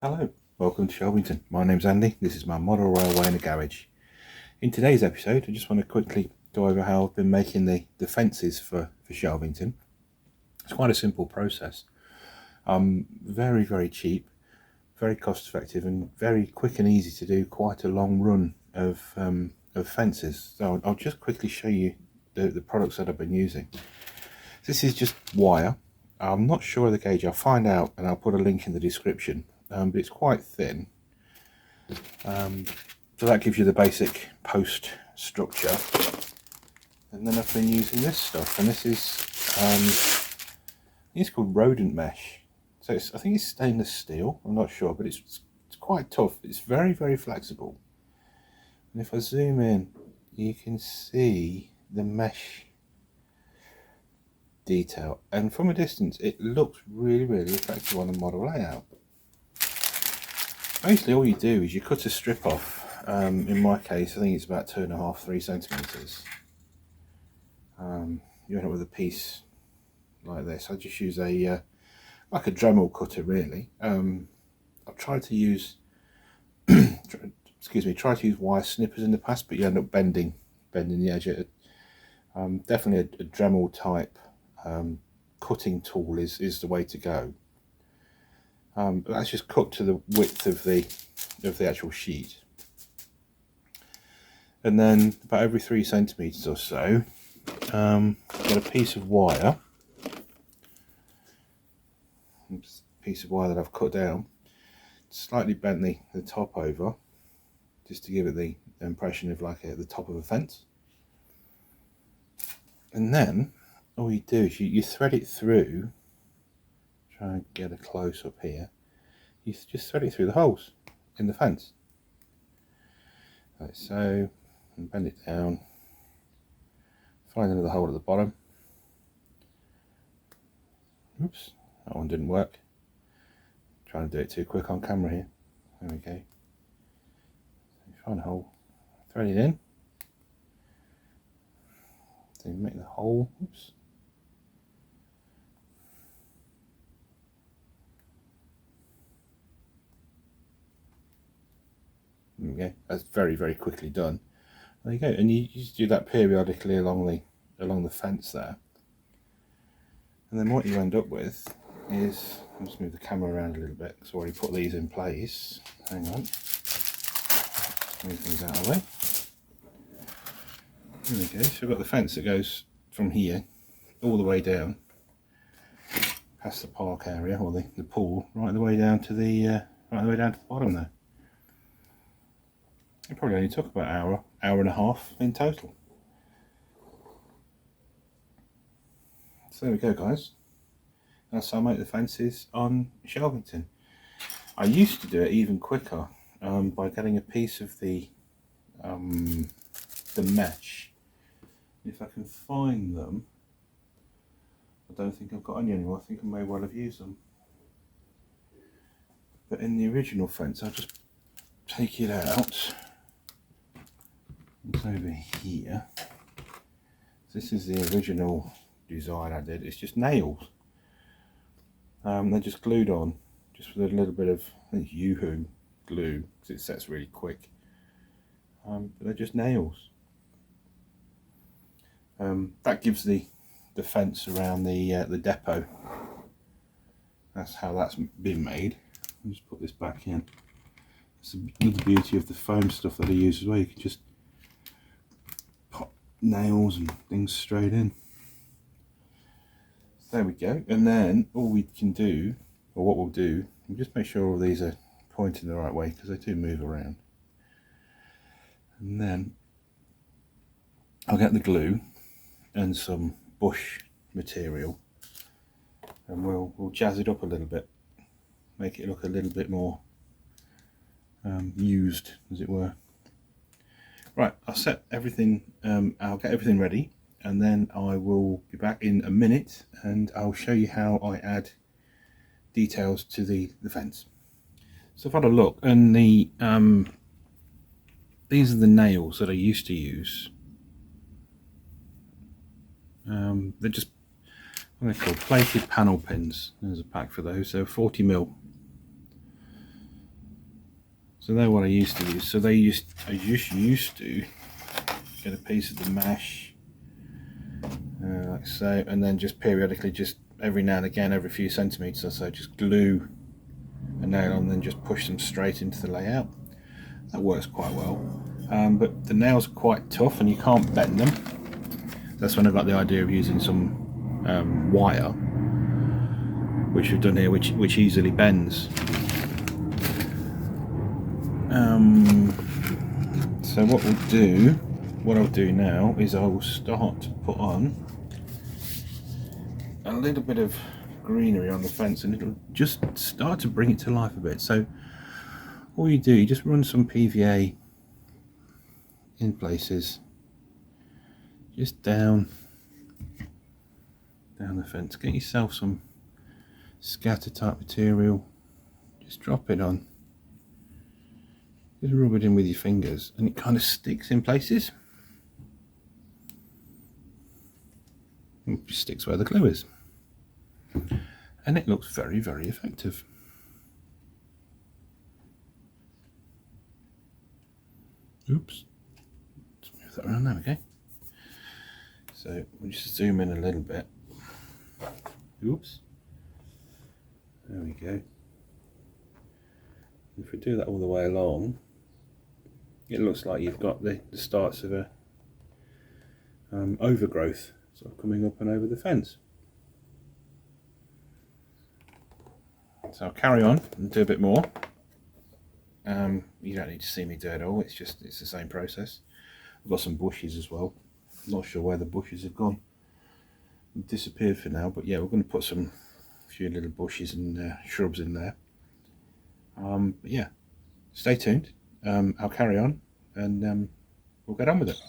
Hello, welcome to Shelvington. My name's Andy. This is my model railway in a garage. In today's episode, I just want to quickly go over how I've been making the fences for Shelvington. It's quite a simple process. Very cheap, very cost effective, and very quick and easy to do quite a long run of fences. So I'll just quickly show you the products that I've been using. This is just wire. I'm not sure of the gauge. I'll find out and I'll put a link in the description. But it's quite thin, so that gives you the basic post structure. And then I've been using this stuff, and this is it's called rodent mesh. So I think it's stainless steel. I'm not sure, but it's quite tough. It's very flexible. And if I zoom in, you can see the mesh detail, and from a distance it looks really effective on the model layout. Basically all you do is you cut a strip off. In my case I think it's about 2.5–3 centimeters. You end up with a piece like this. I just use a like a Dremel cutter really. I've tried to use try to use wire snippers in the past, but you end up bending the edge. Definitely a Dremel type cutting tool is the way to go. But that's just cut to the width of the actual sheet, and then about every 3 centimeters or so, get a piece of wire. That I've cut down, slightly bent the top over, just to give it the impression of like the top of a fence. And then all you do is you thread it through. Try and get a close up here. You just thread it through the holes in the fence, like so, and bend it down. Find another hole at the bottom. Oops, that one didn't work. Trying to do it too quick on camera here. There we go. Find a hole, thread it in. Then make the hole. Oops. There we go. That's very quickly done. There you go. And you just do that periodically along the fence there. And then what you end up with is, I'll just move the camera around a little bit because I've already put these in place. Hang on. Move things out of the way. There we go. So we've got the fence that goes from here all the way down past the park area, or the pool, right the way down to the bottom there. It probably only took about an hour and a half in total. So there we go, guys. That's how I make the fences on Shelvington. I used to do it even quicker by getting a piece of the mesh. If I can find them, I don't think I've got any anymore. I think I may well have used them. But in the original fence, I'll just take it out. It's over here. This is the original design I did. It's just nails. They're just glued on, just with a little bit of, I think, Yoo-hoo glue, because it sets really quick. But they're just nails. That gives the fence around the depot. That's how that's been made. I'll just put this back in. It's another beauty of the foam stuff that I use as well. You can just pop nails and things straight in. So there we go. And then all we can do, or what we'll do, we'll just make sure all these are pointing the right way, because they do move around. And then I'll get the glue and some bush material, and we'll jazz it up a little bit, make it look a little bit more used, as it were. Right, I'll set everything, I'll get everything ready, and then I will be back in a minute and I'll show you how I add details to the fence. So I've had a look, and these are the nails that I used to use. They're just, what are they called? Plated panel pins. There's a pack for those. So 40mm. So they're what I used to use. So I just used to get a piece of the mesh, like so, and then just periodically, just every now and again, every few centimeters or so, just glue a nail on, and then just push them straight into the layout. That works quite well, but the nails are quite tough and you can't bend them. That's when I got the idea of using some wire, which we've done here, which easily bends. So what I'll do now is I will start to put on a little bit of greenery on the fence, and it'll just start to bring it to life a bit. So all you do, you just run some PVA in places, just down the fence. Get yourself some scatter type material, just drop it on, just rub it in with your fingers, and it kind of sticks in places. It just sticks where the glue is, and it looks very, very effective. Oops, let's move that around. There we go. So we'll just zoom in a little bit. Oops, there we go. If we do that all the way along, it looks like you've got the starts of a overgrowth sort of coming up and over the fence. So I'll carry on and do a bit more. You don't need to see me do it all, it's the same process. I've got some bushes as well. I'm not sure where the bushes have gone. They've disappeared for now, but yeah, we're going to put a few little bushes and shrubs in there. But yeah, stay tuned. I'll carry on and we'll get on with it.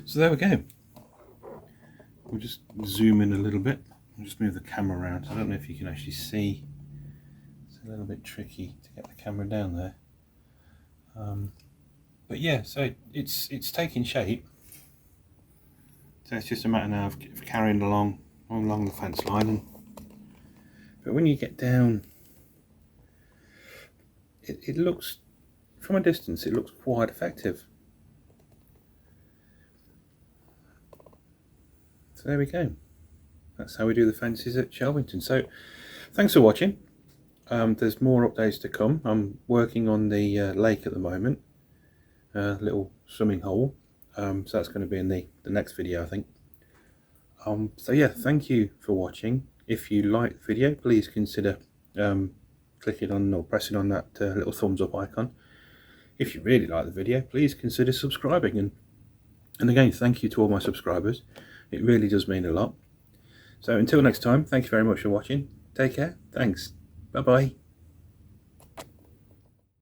So there we go. We'll just zoom in a little bit. I'll just move the camera around. I don't know if you can actually see. It's a little bit tricky to get the camera down there. But yeah, so it's taking shape. So it's just a matter now of carrying along the fence line. But when you get down, it looks, from a distance, it looks quite effective. So there we go. That's how we do the fences at Shelvington. So thanks for watching. There's more updates to come. I'm working on the lake at the moment, little swimming hole. So that's going to be in the next video, I think. So yeah, thank you for watching. If you like the video, please consider clicking on or pressing on that little thumbs up icon. If you really like the video, please consider subscribing. And again, thank you to all my subscribers. It really does mean a lot. So until next time, thank you very much for watching. Take care. Thanks. Bye bye.